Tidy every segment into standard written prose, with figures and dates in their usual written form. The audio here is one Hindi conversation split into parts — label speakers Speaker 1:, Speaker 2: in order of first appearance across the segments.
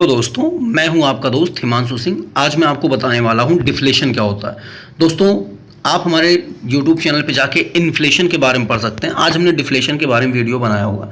Speaker 1: तो दोस्तों, मैं हूं आपका दोस्त हिमांशु सिंह। आज मैं आपको बताने वाला हूं डिफ्लेशन क्या होता है। दोस्तों, आप हमारे यूट्यूब चैनल पे जाके इन्फ्लेशन के बारे में पढ़ सकते हैं। आज हमने डिफ्लेशन के बारे में वीडियो बनाया होगा।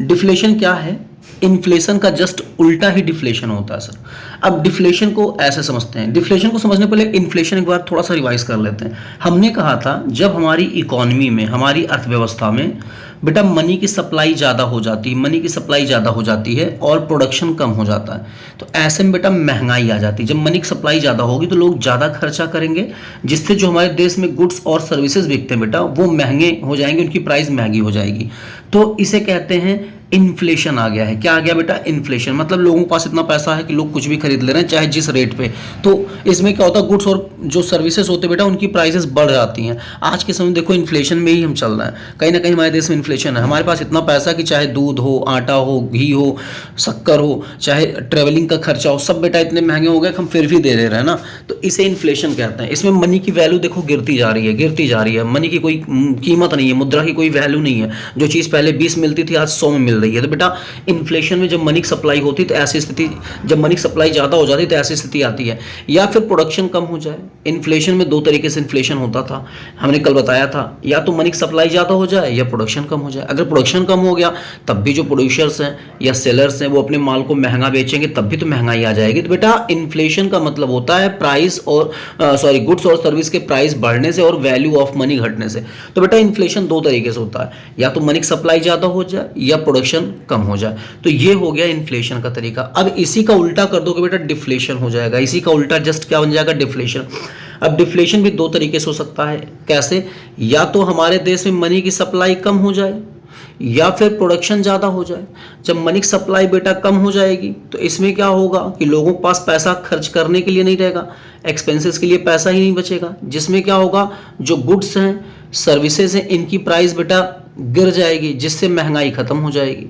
Speaker 1: डिफ्लेशन क्या है? इन्फ्लेशन का जस्ट उल्टा ही डिफ्लेशन होता है सर। अब डिफ्लेशन को ऐसे समझते हैं। डिफ्लेशन को समझने पहले इन्फ्लेशन एक बार थोड़ा सा रिवाइज कर लेते हैं। हमने कहा था जब हमारी इकोनॉमी में, हमारी अर्थव्यवस्था में बेटा मनी की सप्लाई ज़्यादा हो जाती है, मनी की सप्लाई ज़्यादा हो जाती है और प्रोडक्शन कम हो जाता है, तो ऐसे में बेटा महंगाई आ जाती है। जब मनी की सप्लाई ज़्यादा होगी तो लोग ज़्यादा खर्चा करेंगे, जिससे जो हमारे देश में गुड्स और सर्विसेज बिकते हैं बेटा वो महंगे हो जाएंगे, उनकी प्राइस महंगी हो जाएगी। तो इसे कहते हैं इन्फ्लेशन। आ गया है। क्या आ गया बेटा? इन्फ्लेशन। मतलब लोगों के पास इतना पैसा है कि लोग कुछ भी खरीद ले रहे हैं चाहे जिस रेट पे। तो इसमें क्या होता है, गुड्स और जो सर्विसेज होते हैं बेटा उनकी प्राइसेस बढ़ जाती हैं। आज के समय देखो इन्फ्लेशन में ही हम चल रहे हैं। कहीं ना कहीं हमारे देश में इन्फ्लेशन है। हमारे पास इतना पैसा कि चाहे दूध हो, आटा हो, घी हो, शक्कर हो, चाहे ट्रेवलिंग का खर्चा हो, सब बेटा इतने महंगे हो गए कि हम फिर भी दे रहे हैं ना। तो इसे इन्फ्लेशन कहते हैं। इसमें मनी की वैल्यू देखो गिरती जा रही है, गिरती जा रही है। मनी की कोई कीमत नहीं है, मुद्रा की कोई वैल्यू नहीं है। जो चीज़ पहले 20 मिलती थी आज 100 में मिल रही है। तो बेटा इन्फ्लेशन में जब मनी की सप्लाई होती तो ऐसी स्थिति, जब मनी की सप्लाई ज़्यादा हो जाती तो ऐसी स्थिति आती है। या फिर प्रोडक्शन कम हो जाए। इन्फ्लेशन में दो तरीके से इन्फ्लेशन होता था, हमने कल बताया था। या तो मनी की सप्लाई ज़्यादा हो जाए या प्रोडक्शन कम हो जाए। अगर प्रोडक्शन कम हो गया तब भी जो प्रोड्यूसर्स हैं या सेलर्स हैं वो अपने माल को महंगा बेचेंगे, तब भी तो महंगाई आ जाएगी। तो बेटा इन्फ्लेशन का मतलब होता है प्राइस और गुड्स और सर्विस के प्राइस बढ़ने से और वैल्यू ऑफ मनी घटने से। तो बेटा इन्फ्लेशन दो तरीके से होता है, या तो मनी की सप्लाई ज़्यादा हो जाए या प्रोडक्शन कम हो जाए। तो ये हो गया इन्फ्लेशन का तरीका। अब इसी का उल्टा कर दो कि बेटा डिफ्लेशन हो जाएगा। इसी का उल्टा जस्ट क्या बन जाएगा? डिफ्लेशन। अब डिफ्लेशन भी दो तरीके से हो सकता है। कैसे? या तो हमारे देश में मनी की सप्लाई कम हो जाए या फिर प्रोडक्शन ज़्यादा हो जाए। जब मनी की सप्लाई बेटा कम हो जाएगी तो इसमें क्या होगा कि लोगों के पास पैसा खर्च करने के लिए नहीं रहेगा, एक्सपेंसेस के लिए पैसा ही नहीं बचेगा, जिसमें क्या होगा, जो गुड्स हैं, सर्विसेज हैं, इनकी प्राइस बेटा गिर जाएगी, जिससे महंगाई खत्म हो जाएगी।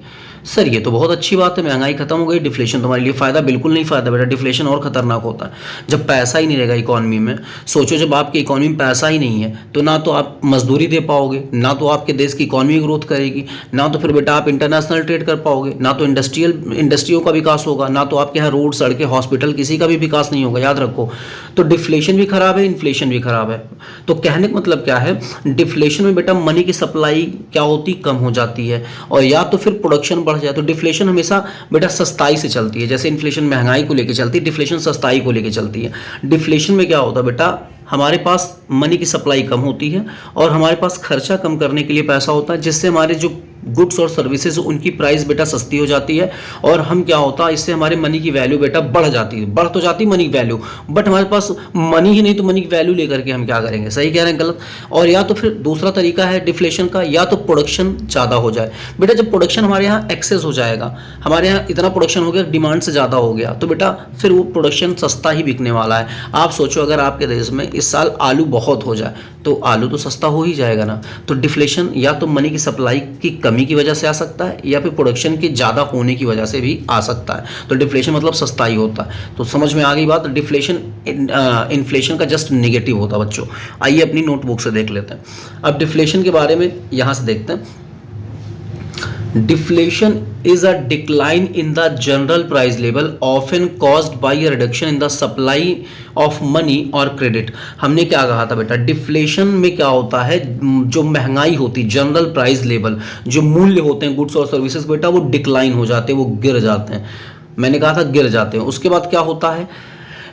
Speaker 1: सर ये तो बहुत अच्छी बात है, महंगाई खत्म हो गई, डिफ्लेशन तुम्हारे लिए फ़ायदा। बिल्कुल नहीं फ़ायदा बेटा, डिफ्लेशन और खतरनाक होता है। जब पैसा ही नहीं रहेगा इकोनॉमी में, सोचो जब आपकी इकोनॉमी में पैसा ही नहीं है तो ना तो आप मजदूरी दे पाओगे, ना तो आपके देश की इकोनॉमी ग्रोथ करेगी, ना तो फिर बेटा आप इंटरनेशनल ट्रेड कर पाओगे, ना तो इंडस्ट्रियों का विकास होगा, ना तो आपके यहाँ रोड, सड़कें, हॉस्पिटल, किसी का भी विकास नहीं होगा। याद रखो, तो डिफ्लेशन भी खराब है, इन्फ्लेशन भी खराब है। तो कहने का मतलब क्या है, डिफ्लेशन में बेटा मनी की सप्लाई क्या होती, कम हो जाती है, और या तो फिर प्रोडक्शन बढ़ जाए। तो डिफ्लेशन हमेशा बेटा सस्ताई से चलती है। जैसे इन्फ्लेशन महंगाई को लेकर चलती है, डिफ्लेशन सस्ताई को लेकर चलती है। डिफ्लेशन में क्या होता है बेटा, हमारे पास मनी की सप्लाई कम होती है और हमारे पास खर्चा कम करने के लिए पैसा होता है, जिससे हमारे जो गुड्स और सर्विसेज उनकी प्राइस बेटा सस्ती हो जाती है। और हम क्या होता है, इससे हमारे मनी की वैल्यू बेटा बढ़ जाती है। बढ़ तो जाती है मनी की वैल्यू, बट हमारे पास मनी ही नहीं, तो मनी की वैल्यू लेकर के हम क्या करेंगे? सही कह रहे हैं, गलत? और या तो फिर दूसरा तरीका है डिफ्लेशन का, या तो प्रोडक्शन ज़्यादा हो जाए। बेटा जब प्रोडक्शन हमारे यहाँ एक्सेस हो जाएगा, हमारे यहाँ इतना प्रोडक्शन हो गया, डिमांड से ज़्यादा हो गया, तो बेटा फिर वो प्रोडक्शन सस्ता ही बिकने वाला है। आप सोचो अगर आपके देश में इस साल आलू बहुत हो जाए तो आलू तो सस्ता हो ही जाएगा ना। तो डिफ्लेशन या तो मनी की सप्लाई की कमी की वजह से आ सकता है या फिर प्रोडक्शन के ज़्यादा होने की वजह से भी आ सकता है। तो डिफ्लेशन मतलब सस्ता ही होता है। तो समझ में आ गई बात। डिफ्लेशन इन्फ्लेशन का जस्ट नेगेटिव होता है बच्चों। आइए अपनी नोटबुक से देख लेते हैं। अब डिफ्लेशन के बारे में यहाँ से देखते हैं। Deflation is a decline in the general price level often caused by a reduction in the supply of money or credit। हमने क्या कहा था बेटा, डिफ्लेशन में क्या होता है, जो महंगाई होती है, जनरल प्राइस लेवल, जो मूल्य होते हैं गुड्स और सर्विसेज बेटा वो डिक्लाइन हो जाते हैं, वो गिर जाते हैं। मैंने कहा था गिर जाते हैं। उसके बाद क्या होता है,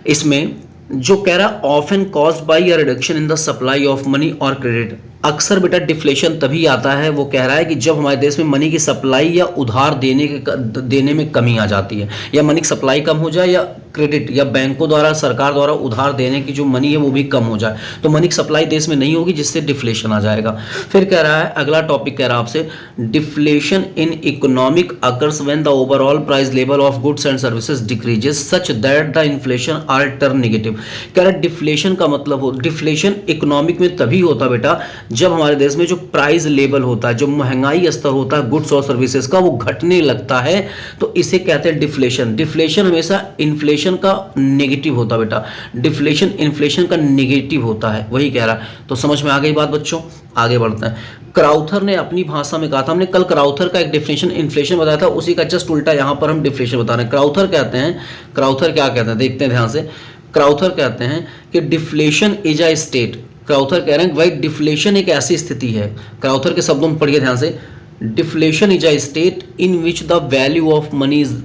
Speaker 1: इसमें जो कह रहा often caused by a reduction in the supply of money और क्रेडिट। अक्सर बेटा डिफ्लेशन तभी आता है, वो कह रहा है कि जब हमारे देश में मनी की सप्लाई या उधार देने में कमी आ जाती है, या मनी की सप्लाई कम हो जाए, या क्रेडिट या बैंकों द्वारा, सरकार द्वारा उधार देने की जो मनी है वो भी कम हो जाए। तो मनी की सप्लाई देश में नहीं होगी, जिससे डिफ्लेशन आ जाएगा। फिर कह रहा है, अगला टॉपिक कह रहा है आपसे, deflation in economic occurs when the overall price level of goods and services decreases such that the inflation are turn negative. कह रहा है डिफ्लेशन का मतलब हो, डिफ्लेशन इकोनॉमिक में तभी होता बेटा जब हमारे देश में जो प्राइस लेवल होता है, जो महंगाई स्तर होता है गुड्स और सर्विसेज का, वो घटने लगता है। तो इसे कहते हैं डिफ्लेशन। डिफ्लेशन हमेशा इन्फ्लेशन का नेगेटिव होता बेटा। डिफ्लेशन इन्फ्लेशन का नेगेटिव होता है, वही कह रहा है। तो समझ में आ गई बात बच्चों, आगे बढ़ते हैं। क्राउथर ने अपनी भाषा में कहा था, हमने कल क्राउथर का एक डेफिनेशन इन्फ्लेशन बताया था, उसी का जस्ट उल्टा यहाँ पर हम डिफ्लेशन बता रहे हैं। क्राउथर कहते हैं, क्राउथर क्या कहते हैं देखते हैं ध्यान से। क्राउथर कहते हैं कि deflation is a state, Crowther कह रहे हैं भाई डिफ्लेशन एक ऐसी स्थिति है, क्राउथर के शब्दों में पढ़िए ध्यान से, deflation is a state in which the value of money is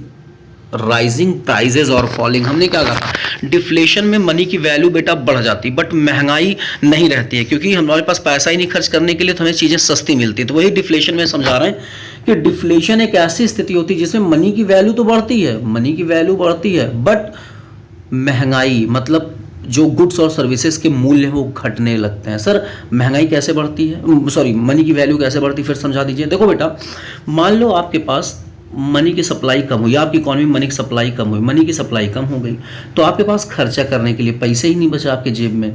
Speaker 1: rising prices और फॉलिंग। हमने क्या कहा, डिफ्लेशन में मनी की वैल्यू बेटा बढ़ जाती है बट महंगाई नहीं रहती है, क्योंकि हमारे पास पैसा ही नहीं खर्च करने के लिए, तो हमें चीज़ें सस्ती मिलती हैं। तो वही डिफ्लेशन में समझा रहे हैं कि डिफ्लेशन एक ऐसी स्थिति होती है जिसमें मनी की वैल्यू तो बढ़ती है, मनी की वैल्यू बढ़ती है बट महंगाई मतलब जो गुड्स और सर्विसेज के मूल्य हैं वो घटने लगते हैं। सर महंगाई कैसे बढ़ती है, सॉरी मनी की वैल्यू कैसे बढ़ती है, फिर समझा दीजिए। देखो बेटा, मान लो आपके पास मनी की सप्लाई कम हुई, आपकी इकॉनमी में मनी की सप्लाई कम हुई, मनी की सप्लाई कम हो गई, तो आपके पास खर्चा करने के लिए पैसे ही नहीं बचा आपके जेब में।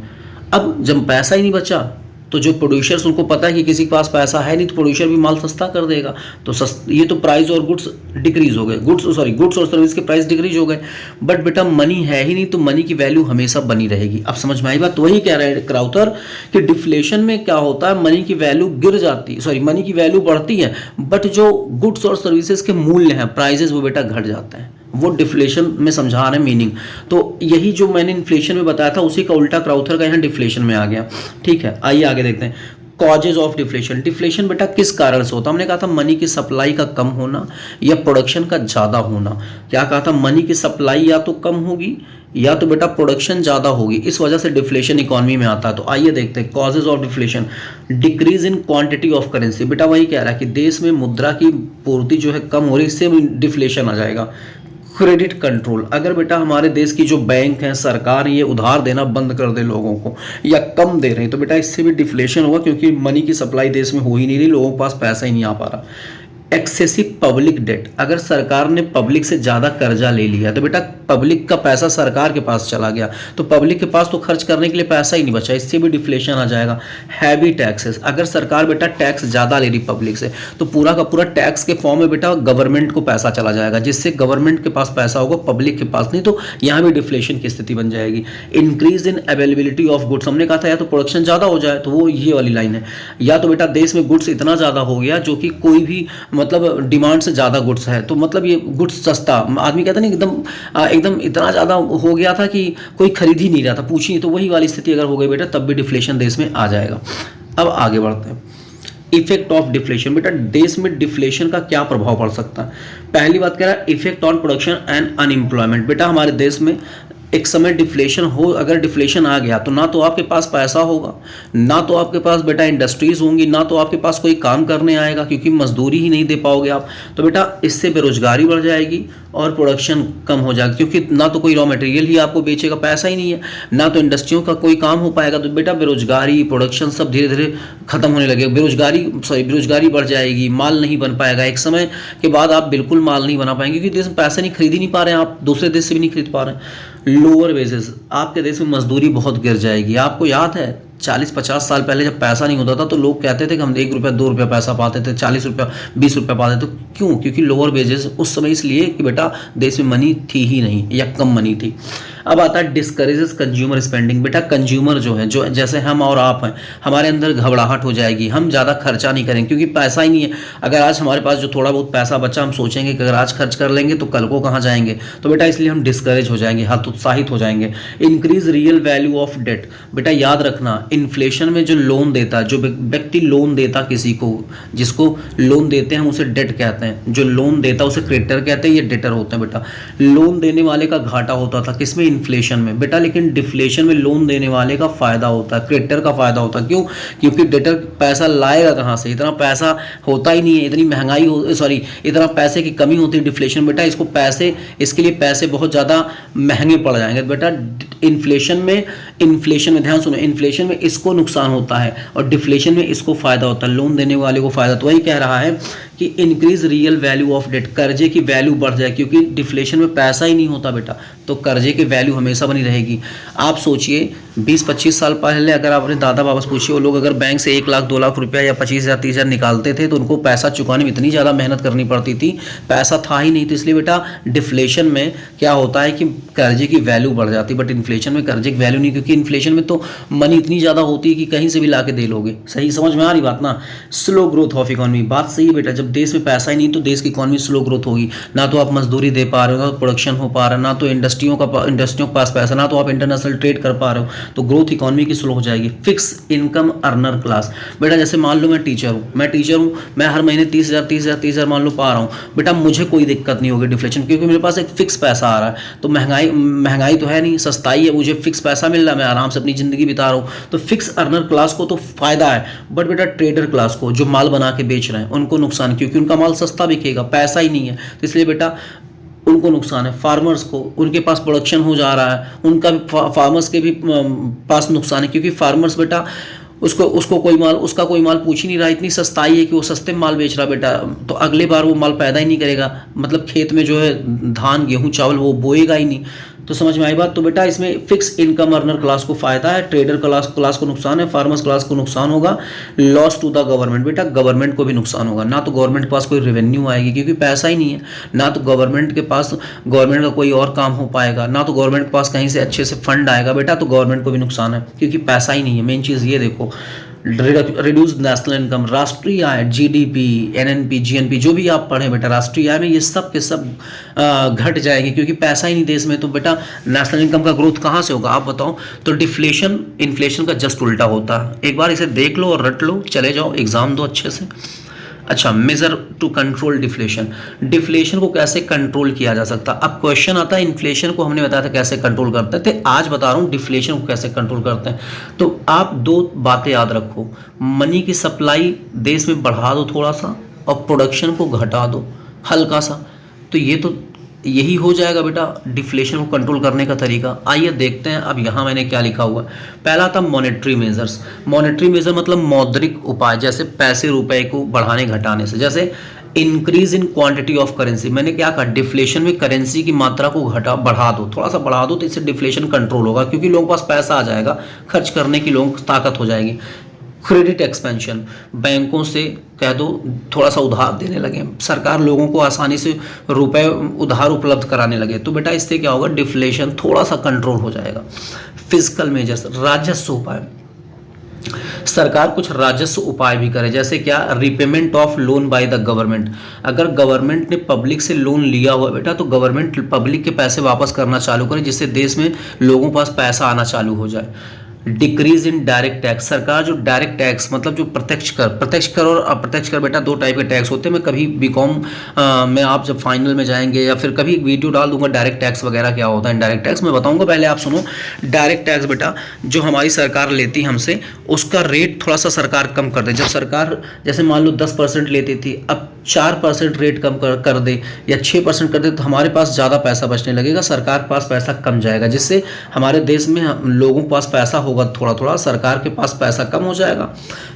Speaker 1: अब जब पैसा ही नहीं बचा तो जो प्रोड्यूसर्स, उनको पता है कि किसी के पास पैसा है नहीं, तो प्रोड्यूसर भी माल सस्ता कर देगा, तो ये तो प्राइस और गुड्स डिक्रीज हो गए, गुड्स और सर्विस के प्राइस डिक्रीज हो गए। बट बेटा मनी है ही नहीं, तो मनी की वैल्यू हमेशा बनी रहेगी। अब समझ में आई बात? तो वही कह रहे हैं क्राउथर कि डिफ्लेशन में क्या होता है, मनी की वैल्यू गिर जाती है, सॉरी मनी की वैल्यू बढ़ती है बट जो गुड्स और सर्विसेज के मूल्य हैं, प्राइजेस, वो बेटा घट जाते हैं। वो डिफ्लेशन में समझा रहे हैं मीनिंग। तो यही जो मैंने इन्फ्लेशन में बताया था उसी का उल्टा क्राउथर का यहाँ डिफ्लेशन में आ गया। ठीक है, आइए आगे देखते हैं। कॉजेज ऑफ डिफ्लेशन, डिफ्लेशन बेटा किस कारण से होता है? हमने कहा था मनी की सप्लाई का कम होना या प्रोडक्शन का ज़्यादा होना। क्या कहा था? मनी की सप्लाई या तो कम होगी या तो बेटा प्रोडक्शन ज़्यादा होगी, इस वजह से डिफ्लेशन इकोनॉमी में आता है। तो आइए देखते हैं causes of deflation. Decrease in quantity of currency, बेटा वही कह रहा है कि देश में मुद्रा की पूर्ति जो है कम हो रही है, इससे डिफ्लेशन आ जाएगा। क्रेडिट कंट्रोल, अगर बेटा हमारे देश की जो बैंक हैं, सरकार ये उधार देना बंद कर दे लोगों को या कम दे रहे हैं, तो बेटा इससे भी डिफ्लेशन होगा, क्योंकि मनी की सप्लाई देश में हो ही नहीं रही, लोगों के पास पैसा ही नहीं आ पा रहा। एक्सेसिव पब्लिक डेट, अगर सरकार ने पब्लिक से ज़्यादा कर्जा ले लिया तो बेटा पब्लिक का पैसा सरकार के पास चला गया, तो पब्लिक के पास तो खर्च करने के लिए पैसा ही नहीं बचा, इससे भी डिफ्लेशन आ जाएगा। हैवी टैक्सेस, अगर सरकार बेटा टैक्स ज़्यादा ले रही पब्लिक से, तो पूरा का पूरा टैक्स के फॉर्म में बेटा गवर्नमेंट को पैसा चला जाएगा, जिससे गवर्नमेंट के पास पैसा होगा, पब्लिक के पास नहीं, तो यहाँ भी डिफ्लेशन की स्थिति बन जाएगी। Increase in availability of goods, हमने कहा था या तो प्रोडक्शन ज़्यादा हो जाए, तो वो ये वाली लाइन है, या तो बेटा देश में गुड्स इतना ज़्यादा हो गया जो कि कोई भी मतलब डिमांड से ज़्यादा गुड्स है, तो मतलब ये गुड्स सस्ता, आदमी कहता नहीं एकदम इतना ज़्यादा हो गया था कि कोई खरीद ही नहीं रहा था, पूछिए, तो वही वाली स्थिति अगर हो गई बेटा तब भी डिफ्लेशन देश में आ जाएगा। अब आगे बढ़ते हैं। इफेक्ट ऑफ डिफ्लेशन, बेटा देश में डिफ्लेशन का क्या प्रभाव पड़ सकता है? पहली बात कह रहा है effect on production and unemployment. बेटा हमारे देश में एक समय डिफ्लेशन हो, अगर डिफ्लेशन आ गया तो ना तो आपके पास पैसा होगा, ना तो आपके पास बेटा इंडस्ट्रीज होंगी, ना तो आपके पास कोई काम करने आएगा, क्योंकि मजदूरी ही नहीं दे पाओगे आप, तो बेटा इससे बेरोजगारी बढ़ जाएगी और प्रोडक्शन कम हो जाएगा, क्योंकि ना तो कोई रॉ मटेरियल ही आपको बेचेगा, पैसा ही नहीं है, ना तो इंडस्ट्रियों का कोई काम हो पाएगा, तो बेटा बेरोजगारी, प्रोडक्शन सब धीरे धीरे खत्म होने लगेगा, बेरोजगारी बढ़ जाएगी, माल नहीं बन पाएगा, एक समय के बाद आप बिल्कुल माल नहीं बना पाएंगे, क्योंकि देश में पैसा नहीं, खरीद ही नहीं पा रहे हैं आप, दूसरे देश से भी नहीं खरीद पा रहे हैं। लोअर वेजेस, आपके देश में मजदूरी बहुत गिर जाएगी। आपको याद है 40-50 साल पहले जब पैसा नहीं होता था तो लोग कहते थे कि हम 1 रुपया 2 रुपया पैसा पाते थे, 40 रुपया 20 रुपया पाते थे, क्यों? क्योंकि लोअर वेजेस उस समय, इसलिए कि बेटा देश में मनी थी ही नहीं या कम मनी थी। अब आता है डिस्करेजेस कंज्यूमर स्पेंडिंग, बेटा कंज्यूमर जो है, जो जैसे हम और आप हैं, हमारे अंदर घबराहट हो जाएगी, हम ज़्यादा खर्चा नहीं करेंगे क्योंकि पैसा ही नहीं है। अगर आज हमारे पास जो थोड़ा बहुत पैसा बचा, हम सोचेंगे कि अगर आज खर्च कर लेंगे तो कल को कहाँ जाएंगे, तो बेटा इसलिए हम डिस्करेज हो जाएंगे, हतोत्साहित हो जाएंगे। Increase real value of debt, बेटा याद रखना इन्फ्लेशन में जो लोन देता है, जो व्यक्ति लोन देता किसी को, जिसको लोन देते हैं हम उसे डेट कहते हैं, जो लोन देता है उसे क्रेडिटर कहते हैं, ये डेटर होते हैं। बेटा लोन देने वाले का घाटा होता था किसमें? इन्फ्लेशन में बेटा, लेकिन डिफ्लेशन में लोन देने वाले का फायदा होता है, क्रेडिटर का फायदा होता है। क्यों? क्योंकि डेटर पैसा लाएगा कहाँ से? इतना पैसा होता ही नहीं है, इतनी महंगाई हो, सॉरी इतना पैसे की कमी होती है डिफ्लेशन। बेटा इसको पैसे, इसके लिए पैसे बहुत ज़्यादा महंगे पड़ जाएंगे। बेटा इन्फ्लेशन में ध्यान सुनो, इन्फ्लेशन में इसको नुकसान होता है और डिफ्लेशन में इसको फायदा होता है, लोन देने वाले को फायदा। तो वही कह रहा है कि increase real value of debt, कर्जे की वैल्यू बढ़ जाए, क्योंकि डिफ्लेशन में पैसा ही नहीं होता बेटा, तो कर्जे की वैल्यू हमेशा बनी रहेगी। आप सोचिए 20-25 साल पहले अगर आप अपने दादा बाबा से पूछिए, वो लोग अगर बैंक से 1 लाख 2 लाख रुपया या 25,000 30,000 निकालते थे तो उनको पैसा चुकाने में इतनी ज़्यादा मेहनत करनी पड़ती थी, पैसा था ही नहीं। तो इसलिए बेटा डिफ्लेशन में क्या होता है कि कर्जे की वैल्यू बढ़ जाती है, बट इन्फ्लेशन में कर्जे की वैल्यू नहीं, क्योंकि इन्फ्लेशन में तो मनी इतनी ज़्यादा होती है कि कहीं से भी ला के दे लोगे। सही समझ में आ रही बात ना। स्लो ग्रोथ ऑफ इकॉनमी, बात सही है बेटा, जब देश में पैसा ही नहीं तो देश की इकॉनमी स्लो ग्रोथ होगी। ना तो आप मजदूरी दे पा रहे हो, ना तो प्रोडक्शन हो पा रहा है, ना तो इंडस्ट्रियों के पास पैसा, ना तो आप इंटरनेशनल ट्रेड कर पा रहे हो, तो ग्रोथ इकॉनमी की स्लो हो जाएगी। फिक्स इनकम अर्नर क्लास, बेटा जैसे मान लो मैं टीचर हूँ, मैं हर महीने 30,000 मान लो पा रहा हूँ, बेटा मुझे कोई दिक्कत नहीं होगी डिफ्लेशन, क्योंकि मेरे पास एक फिक्स पैसा आ रहा है। तो महंगाई तो है नहीं, सस्ताई है, मुझे फिक्स पैसा मिल रहा है, मैं आराम से अपनी ज़िंदगी बिता रहा हूँ। तो फिक्स अर्नर क्लास को तो फायदा है, बट बेटा ट्रेडर क्लास को, जो माल बना के बेच रहे हैं, उनको नुकसान, क्योंकि उनका माल सस्ता बिकेगा, पैसा ही नहीं है। तो इसलिए बेटा उनको नुकसान है। फार्मर्स को, उनके पास प्रोडक्शन हो जा रहा है, उनका भी फार्मर्स के भी पास नुकसान है, क्योंकि फार्मर्स बेटा उसका कोई माल पूछ ही नहीं रहा, इतनी सस्ताई है कि वो सस्ते माल बेच रहा बेटा, तो अगले बार वो माल पैदा ही नहीं करेगा, मतलब खेत में जो है धान गेहूं चावल वो बोएगा ही नहीं। तो समझ में आई बात। तो बेटा इसमें फिक्स इनकम अर्नर क्लास को फायदा है, ट्रेडर क्लास को नुकसान है, फार्मर्स क्लास को नुकसान होगा। लॉस टू द गवर्नमेंट, बेटा गवर्नमेंट को भी नुकसान होगा, ना तो गवर्नमेंट के पास कोई रेवेन्यू आएगी क्योंकि पैसा ही नहीं है, ना तो गवर्नमेंट का कोई और काम हो पाएगा, ना तो गवर्नमेंट के पास कहीं से अच्छे से फंड आएगा बेटा, तो गवर्नमेंट को भी नुकसान है क्योंकि पैसा ही नहीं है। मेन चीज़ ये देखो, रिड्यूस नेशनल इनकम, राष्ट्रीय आय, जीडीपी, एनएनपी, जीएनपी, जो भी आप पढ़े बेटा राष्ट्रीय आय में, ये सब के सब घट जाएंगे क्योंकि पैसा ही नहीं देश में। तो बेटा नेशनल इनकम का ग्रोथ कहाँ से होगा आप बताओ। तो डिफ्लेशन इन्फ्लेशन का जस्ट उल्टा होता है। एक बार इसे देख लो और रट लो, चले जाओ एग्जाम दो अच्छे से। अच्छा, measure to control deflation, deflation को कैसे कंट्रोल किया जा सकता। अब क्वेश्चन आता है, इन्फ्लेशन को हमने बताया था कैसे कंट्रोल करते थे, आज बता रहा हूँ डिफ्लेशन को कैसे कंट्रोल करते हैं। तो आप दो बातें याद रखो, मनी की सप्लाई देश में बढ़ा दो थोड़ा सा, और प्रोडक्शन को घटा दो हल्का सा, तो यही हो जाएगा बेटा डिफ्लेशन को कंट्रोल करने का तरीका। आइए देखते हैं अब यहाँ मैंने क्या लिखा हुआ है। पहला था मॉनेटरी मेजर्स। मॉनेटरी मेजर मतलब मौद्रिक उपाय, जैसे पैसे रुपए को बढ़ाने घटाने से, जैसे increase in quantity of currency. मैंने क्या कहा, डिफ्लेशन में करेंसी की मात्रा को बढ़ा दो, थोड़ा सा बढ़ा दो, तो इससे डिफ्लेशन कंट्रोल होगा क्योंकि लोगों के पास पैसा आ जाएगा, खर्च करने की लोगों की ताकत हो जाएगी। क्रेडिट एक्सपेंशन, बैंकों से कह दो थोड़ा सा उधार देने लगे, सरकार लोगों को आसानी से रुपए उधार उपलब्ध कराने लगे, तो बेटा इससे क्या होगा, डिफ्लेशन थोड़ा सा कंट्रोल हो जाएगा। फिजिकल मेजर्स, राजस्व उपाय, सरकार कुछ राजस्व उपाय भी करे, जैसे क्या, repayment of loan by the government. अगर गवर्नमेंट ने पब्लिक से लोन लिया हुआ बेटा, तो गवर्नमेंट पब्लिक के पैसे वापस करना चालू करे, जिससे देश में लोगों के पास पैसा आना चालू हो जाए। डिक्रीज इन डायरेक्ट टैक्स, सरकार जो डायरेक्ट टैक्स मतलब जो प्रत्यक्ष कर और अप्रत्यक्ष कर, बेटा दो टाइप के टैक्स होते हैं। मैं कभी बीकॉम में आप जब फाइनल में जाएंगे या फिर कभी वीडियो डाल दूंगा डायरेक्ट टैक्स वगैरह क्या होता है, इनडायरेक्ट टैक्स मैं बताऊंगा, पहले आप सुनो। डायरेक्ट टैक्स बेटा जो हमारी सरकार लेती है हमसे, उसका रेट थोड़ा सा सरकार कम कर दे। जब सरकार जैसे मान लो 10% लेती थी, अब 4% रेट कम कर दे या 6% कर दे, तो हमारे पास ज़्यादा पैसा बचने लगेगा, सरकार के पास पैसा कम जाएगा, जिससे हमारे देश में लोगों के पास पैसा होगा थोड़ा थोड़ा, सरकार के पास पैसा कम हो जाएगा,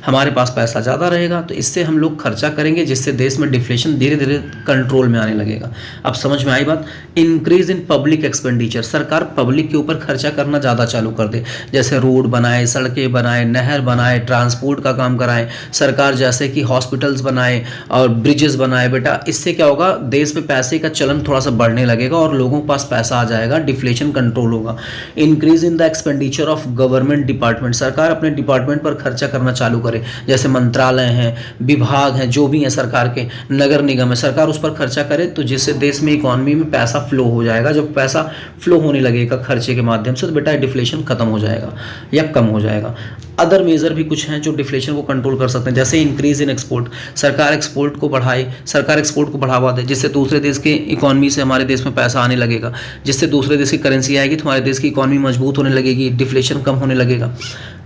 Speaker 1: हमारे पास पैसा ज़्यादा रहेगा, तो इससे हम लोग खर्चा करेंगे, जिससे देश में डिफ्लेशन धीरे धीरे कंट्रोल में आने लगेगा। अब समझ में आई बात। इंक्रीज इन पब्लिक एक्सपेंडिचर, सरकार पब्लिक के ऊपर खर्चा करना ज़्यादा चालू कर दे, जैसे रोड बनाए, सड़कें बनाए, नहर बनाए, ट्रांसपोर्ट का काम कराए सरकार, जैसे कि हॉस्पिटल्स बनाए और ब्रिजेस बनाए बेटा, इससे क्या होगा, देश में पैसे का चलन थोड़ा सा बढ़ने लगेगा और लोगों के पास पैसा आ जाएगा, डिफ्लेशन कंट्रोल होगा। Increase in the expenditure of government department, सरकार अपने डिपार्टमेंट पर खर्चा करना चालू करे, जैसे मंत्रालय हैं, विभाग हैं, जो भी हैं सरकार के, नगर निगम है, सरकार उस पर खर्चा करे, तो जिससे देश में इकोनॉमी में पैसा फ्लो हो जाएगा। जब पैसा फ्लो होने लगेगा खर्चे के माध्यम से, तो बेटा डिफ्लेशन खत्म हो जाएगा या कम हो जाएगा। अदर मेजर भी कुछ हैं जो डिफ्लेशन को कंट्रोल कर सकते हैं, जैसे इंक्रीज इन एक्सपोर्ट, सरकार एक्सपोर्ट को बढ़ाए, सरकार एक्सपोर्ट को बढ़ावा दे, जिससे दूसरे देश के इकोनॉमी से हमारे देश में पैसा आने लगेगा, जिससे दूसरे देश की करेंसी आएगी तो हमारे देश की इकोनॉमी मजबूत होने लगेगी, डिफ्लेशन कम होने लगेगा।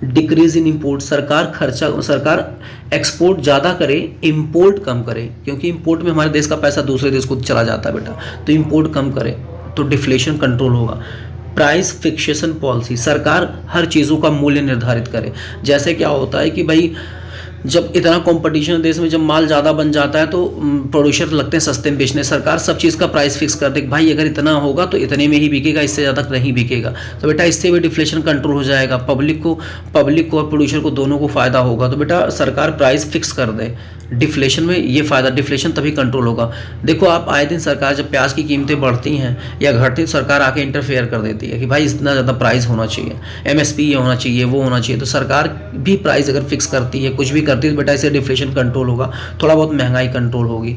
Speaker 1: डिक्रीज इन इंपोर्ट, सरकार एक्सपोर्ट ज़्यादा करे, इंपोर्ट कम करे, क्योंकि इंपोर्ट में हमारे देश का पैसा दूसरे देश को चला जाता है बेटा, तो इंपोर्ट कम करे तो डिफ्लेशन कंट्रोल होगा। प्राइस फिक्सेशन पॉलिसी, सरकार हर चीज़ों का मूल्य निर्धारित करे, जैसे क्या होता है कि भाई जब इतना कंपटीशन देश में, जब माल ज़्यादा बन जाता है तो प्रोड्यूसर लगते हैं सस्ते में बेचने। सरकार सब चीज़ का प्राइस फिक्स कर दे कि भाई अगर इतना होगा तो इतने में ही बिकेगा, इससे ज़्यादा नहीं बिकेगा। तो बेटा इससे भी डिफ्लेशन कंट्रोल हो जाएगा, पब्लिक को और प्रोड्यूसर को दोनों को फ़ायदा होगा। तो बेटा सरकार प्राइस फिक्स कर दे, डिफ्लेशन में ये फ़ायदा, डिफ्लेशन तभी कंट्रोल होगा। देखो आप आए दिन सरकार जब प्याज की कीमतें बढ़ती हैं या घटती तो सरकार आके इंटरफेयर कर देती है कि भाई इतना ज़्यादा प्राइस होना चाहिए, एमएसपी ये होना चाहिए, वो होना चाहिए। तो सरकार भी प्राइस अगर फिक्स करती है, कुछ भी करती है, तो बेटा इससे डिफ्लेशन कंट्रोल होगा, थोड़ा बहुत महंगाई कंट्रोल होगी,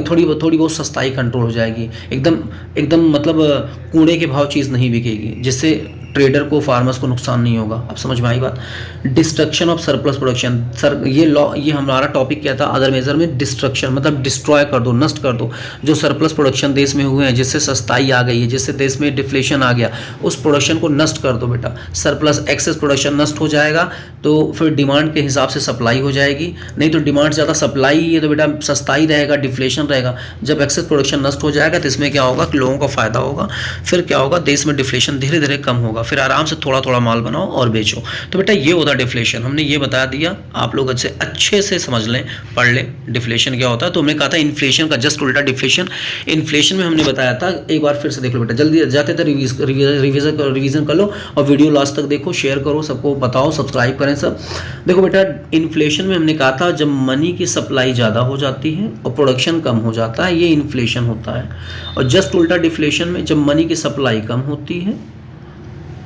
Speaker 1: थोड़ी बहुत सस्ताई कंट्रोल हो जाएगी। एकदम मतलब कूड़े के भाव चीज़ नहीं बिकेगी, जिससे ट्रेडर को, फार्मर्स को नुकसान नहीं होगा। अब समझ में आई बात। Destruction of surplus production, sir ये हमारा टॉपिक क्या था अदर मेजर में, डिस्ट्रक्शन मतलब डिस्ट्रॉय कर दो, नष्ट कर दो जो सरप्लस प्रोडक्शन देश में हुए हैं, जिससे सस्ताई आ गई है, जिससे देश में डिफ्लेशन आ गया, उस प्रोडक्शन को नष्ट कर दो बेटा। सरप्लस एक्सेस प्रोडक्शन नष्ट हो जाएगा तो फिर डिमांड के हिसाब से सप्लाई हो जाएगी, नहीं तो डिमांड ज़्यादा सप्लाई है तो बेटा सस्ताई रहेगा, डिफ्लेशन रहेगा। जब एक्सेस प्रोडक्शन नष्ट हो जाएगा तो इसमें क्या होगा कि लोगों का फ़ायदा होगा, फिर क्या होगा देश में डिफ्लेशन धीरे धीरे कम होगा, फिर आराम से थोड़ा थोड़ा माल बनाओ और बेचो। तो बेटा ये होता है डिफ्लेशन, हमने ये बता दिया, आप लोग अच्छे से समझ लें, पढ़ लें डिफ्लेशन क्या होता है। तो हमने कहा था इन्फ्लेशन का जस्ट उल्टा डिफ्लेशन। इन्फ्लेशन में हमने बताया था, एक बार फिर से देख लो बेटा, जल्दी जाते थे रिवीजन कर लो और वीडियो लास्ट तक देखो, शेयर करो, सबको बताओ, सब्सक्राइब करें सब। देखो बेटा इन्फ्लेशन में हमने कहा था जब मनी की सप्लाई ज़्यादा हो जाती है और प्रोडक्शन कम हो जाता है, ये इन्फ्लेशन होता है। और जस्ट उल्टा डिफ्लेशन में जब मनी की सप्लाई कम होती है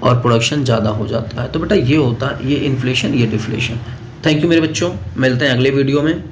Speaker 1: और प्रोडक्शन ज़्यादा हो जाता है। तो बेटा ये होता है, ये इन्फ्लेशन, ये डिफ्लेशन। थैंक यू मेरे बच्चों, मिलते हैं अगले वीडियो में।